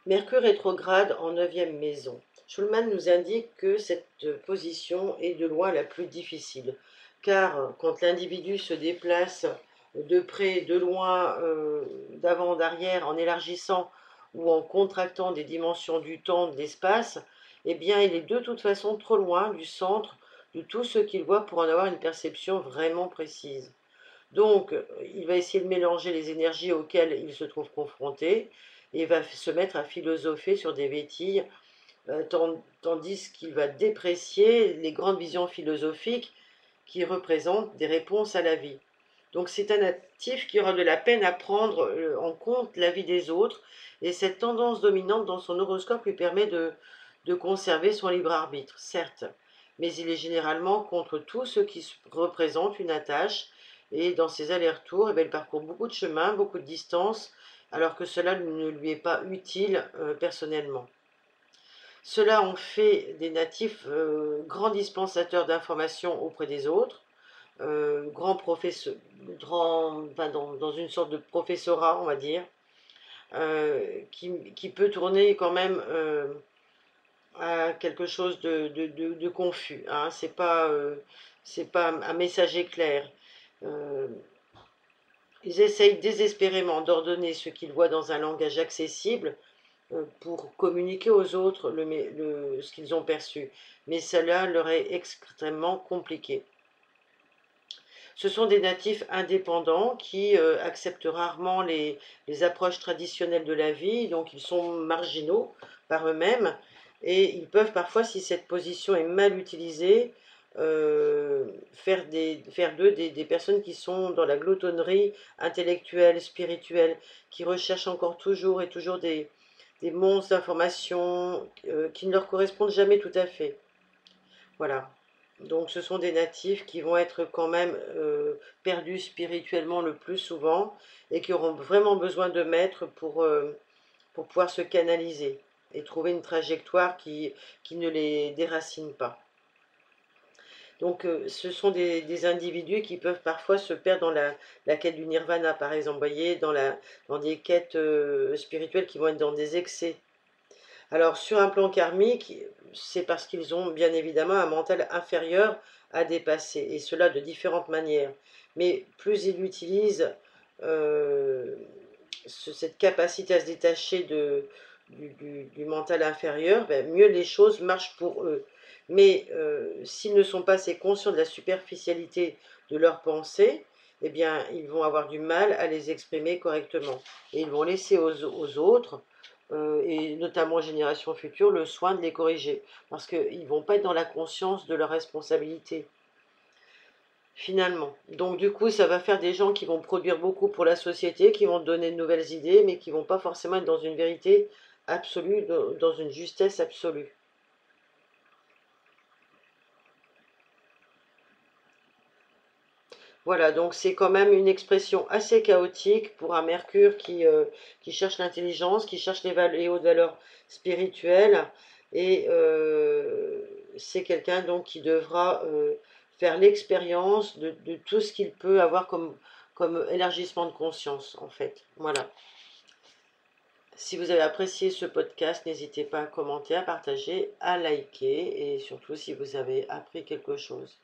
Mercure rétrograde en 9e maison. Schulman nous indique que cette position est de loin la plus difficile, car quand l'individu se déplace de près, de loin, d'avant, d'arrière, en élargissant ou en contractant des dimensions du temps, de l'espace, eh bien il est de toute façon trop loin du centre de tout ce qu'il voit pour en avoir une perception vraiment précise. Donc, il va essayer de mélanger les énergies auxquelles il se trouve confronté et va se mettre à philosopher sur des vétilles, tandis qu'il va déprécier les grandes visions philosophiques qui représentent des réponses à la vie. Donc, c'est un natif qui aura de la peine à prendre en compte la vie des autres, et cette tendance dominante dans son horoscope lui permet de conserver son libre arbitre, certes, mais il est généralement contre tout ce qui représente une attache, et dans ses allers-retours, il parcourt beaucoup de chemins, beaucoup de distances, alors que cela ne lui est pas utile personnellement. Cela en fait des natifs grands dispensateurs d'informations auprès des autres, grands professeurs, dans une sorte de professorat, on va dire, qui peut tourner quand même à quelque chose de confus. Hein. C'est pas un messager clair. Ils essayent désespérément d'ordonner ce qu'ils voient dans un langage accessible pour communiquer aux autres ce qu'ils ont perçu, mais cela leur est extrêmement compliqué. Ce sont des natifs indépendants qui acceptent rarement les approches traditionnelles de la vie, donc ils sont marginaux par eux-mêmes, et ils peuvent parfois, si cette position est mal utilisée, faire d'eux des personnes qui sont dans la gloutonnerie intellectuelle, spirituelle, qui recherchent encore toujours et toujours des monstres d'informations qui ne leur correspondent jamais tout à fait. Voilà. Donc ce sont des natifs qui vont être quand même perdus spirituellement le plus souvent et qui auront vraiment besoin de maîtres pour pouvoir se canaliser et trouver une trajectoire qui ne les déracine pas. Donc ce sont des individus qui peuvent parfois se perdre dans la quête du nirvana, par exemple, voyez, dans des quêtes spirituelles qui vont être dans des excès. Alors, sur un plan karmique, c'est parce qu'ils ont bien évidemment un mental inférieur à dépasser, et cela de différentes manières. Mais plus ils utilisent cette capacité à se détacher du mental inférieur, ben, mieux les choses marchent pour eux. Mais s'ils ne sont pas assez conscients de la superficialité de leurs pensées, eh bien, ils vont avoir du mal à les exprimer correctement. Et ils vont laisser aux autres et notamment aux générations futures, le soin de les corriger, parce qu'ils ne vont pas être dans la conscience de leur responsabilité, finalement. Donc du coup, ça va faire des gens qui vont produire beaucoup pour la société, qui vont donner de nouvelles idées, mais qui ne vont pas forcément être dans une vérité absolue, dans une justesse absolue. Voilà, donc c'est quand même une expression assez chaotique pour un Mercure qui cherche l'intelligence, qui cherche les hautes valeurs spirituelles, et c'est quelqu'un donc qui devra faire l'expérience de tout ce qu'il peut avoir comme élargissement de conscience, en fait. Voilà. Si vous avez apprécié ce podcast, n'hésitez pas à commenter, à partager, à liker, et surtout si vous avez appris quelque chose.